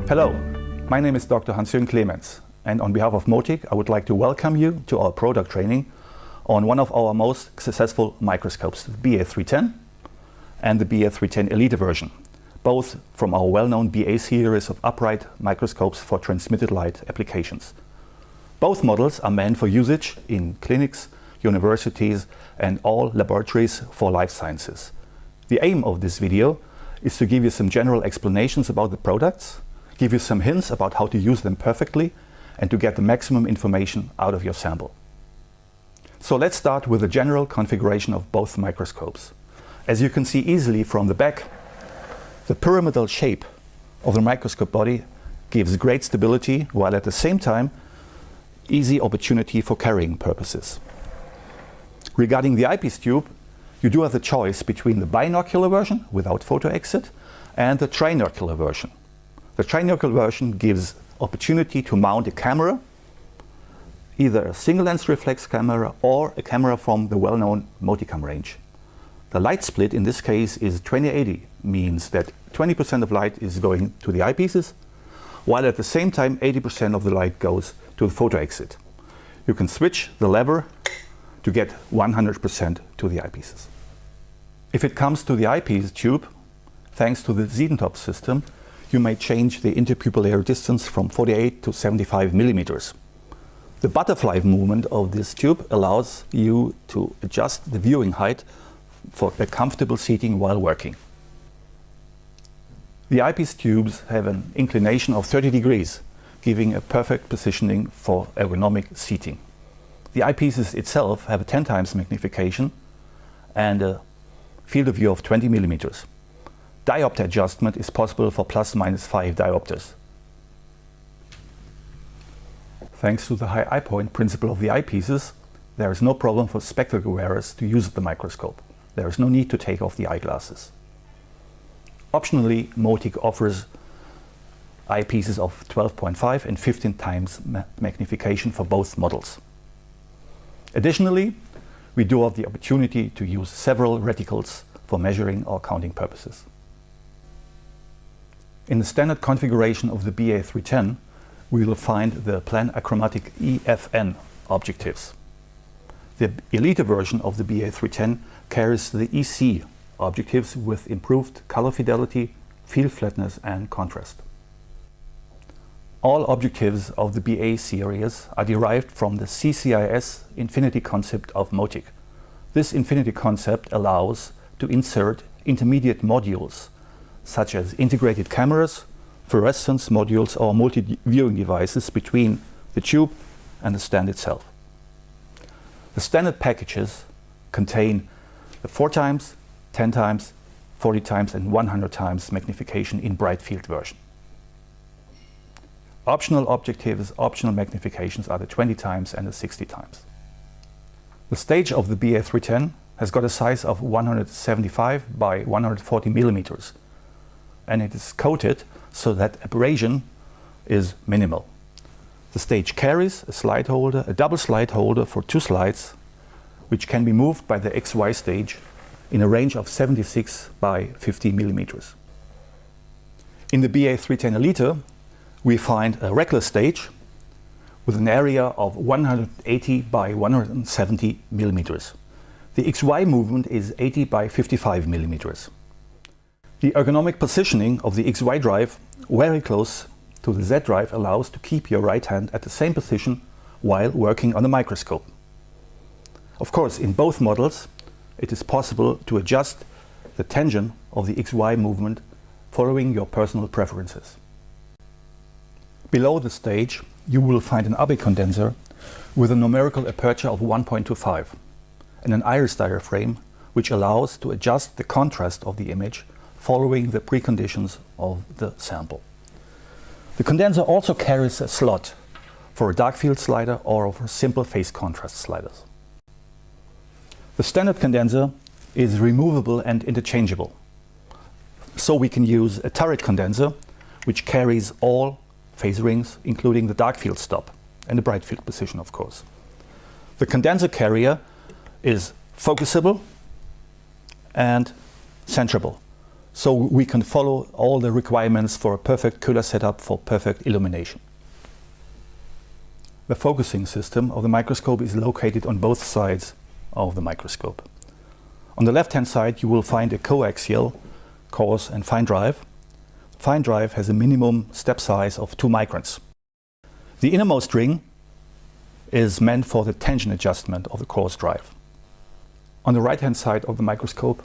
Hello, my name is Dr. Hans-Jürgen Clemens, and on behalf of Motic, I would like to welcome you to our product training on one of our most successful microscopes, the BA310 and the BA310 Elite version, both from our well-known BA series of upright microscopes for transmitted light applications. Both models are meant for usage in clinics, universities, and all laboratories for life sciences. The aim of this video is to give you some general explanations about the products, give you some hints about how to use them perfectly, and to get the maximum information out of your sample. So let's start with the general configuration of both microscopes. As you can see easily from the back, the pyramidal shape of the microscope body gives great stability, while at the same time easy opportunity for carrying purposes. Regarding the eyepiece tube, you do have the choice between the binocular version without photo exit and the trinocular version. The trinocular version gives opportunity to mount a camera, either a single lens reflex camera or a camera from the well-known Moticam range. The light split in this case is 20/80, means that 20% of light is going to the eyepieces, while at the same time 80% of the light goes to the photo exit. You can switch the lever to get 100% to the eyepieces. If it comes to the eyepiece tube, thanks to the Siedentopf system, you may change the interpupillary distance from 48 to 75 millimeters. The butterfly movement of this tube allows you to adjust the viewing height for a comfortable seating while working. The eyepiece tubes have an inclination of 30 degrees, giving a perfect positioning for ergonomic seating. The eyepieces itself have a 10 times magnification and a field of view of 20 millimeters. Diopter adjustment is possible for ±5 diopters. Thanks to the high eye point principle of the eyepieces, there is no problem for spectacle wearers to use the microscope. There is no need to take off the eyeglasses. Optionally, Motic offers eyepieces of 12.5 and 15 times magnification for both models. Additionally, we do have the opportunity to use several reticles for measuring or counting purposes. In the standard configuration of the BA310, we will find the plan achromatic EFN objectives. The Elite version of the BA310 carries the EC objectives with improved color fidelity, field flatness and contrast. All objectives of the BA series are derived from the CCIS infinity concept of Motic. This infinity concept allows to insert intermediate modules such as integrated cameras, fluorescence modules or multi-viewing devices between the tube and the stand itself. The standard packages contain the 4 times, 10 times, 40 times and 100 times magnification in bright field version. Optional objectives, optional magnifications are the 20 times and the 60 times. The stage of the BA310 has got a size of 175 by 140 millimeters, and it is coated so that abrasion is minimal. The stage carries a slide holder, a double slide holder for 2 slides, which can be moved by the XY stage in a range of 76 by 50 millimeters. In the BA310 Elite, we find a regular stage with an area of 180 by 170 millimeters. The XY movement is 80 by 55 millimeters. The ergonomic positioning of the XY drive very close to the Z drive allows to keep your right hand at the same position while working on the microscope. Of course, in both models, it is possible to adjust the tension of the XY movement following your personal preferences. Below the stage, you will find an Abbe condenser with a numerical aperture of 1.25 and an iris diaphragm which allows to adjust the contrast of the image following the preconditions of the sample. The condenser also carries a slot for a dark field slider or for simple phase contrast sliders. The standard condenser is removable and interchangeable. So we can use a turret condenser which carries all phase rings, including the dark field stop and the bright field position, of course. The condenser carrier is focusable and centrable. so we can follow all the requirements for a perfect Köhler setup for perfect illumination. The focusing system of the microscope is located on both sides of the microscope. On the left-hand side you will find a coaxial coarse and fine drive. Fine drive has a minimum step size of 2 microns. The innermost ring is meant for the tension adjustment of the coarse drive. On the right-hand side of the microscope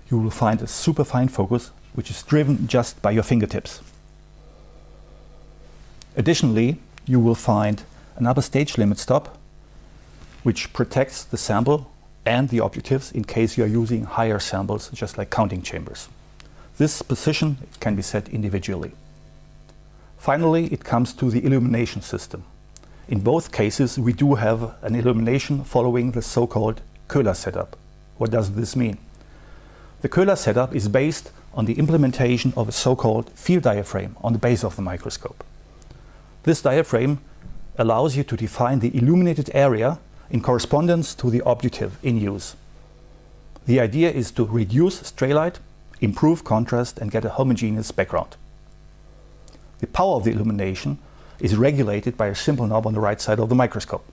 you will find a superfine focus, which is driven just by your fingertips. Additionally, you will find an upper stage limit stop, which protects the sample and the objectives in case you are using higher samples, just like counting chambers. This position can be set individually. Finally, it comes to the illumination system. In both cases, we do have an illumination following the so-called Köhler setup. What does this mean? The Köhler setup is based on the implementation of a so-called field diaphragm on the base of the microscope. This diaphragm allows you to define the illuminated area in correspondence to the objective in use. The idea is to reduce stray light, improve contrast and get a homogeneous background. The power of the illumination is regulated by a simple knob on the right side of the microscope.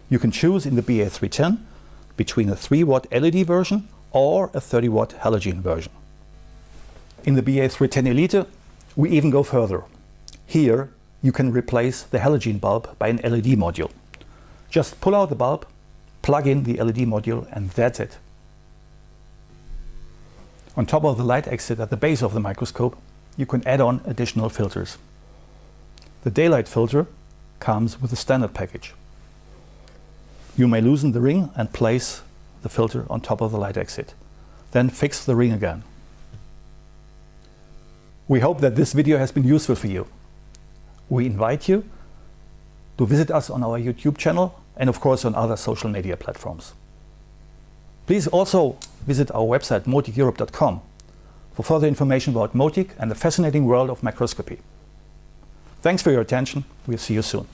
You can choose in the BA310 between a 3-watt LED version or a 30-watt halogen version. In the BA310 Elite, we even go further. Here you can replace the halogen bulb by an LED module. Just pull out the bulb, plug in the LED module, and that's it. On top of the light exit at the base of the microscope, you can add on additional filters. The daylight filter comes with a standard package. You may loosen the ring and place the filter on top of the light exit. Then fix the ring again. We hope that this video has been useful for you. We invite you to visit us on our YouTube channel and of course on other social media platforms. Please also visit our website moticeurope.com for further information about MOTIC and the fascinating world of microscopy. Thanks for your attention. We'll see you soon.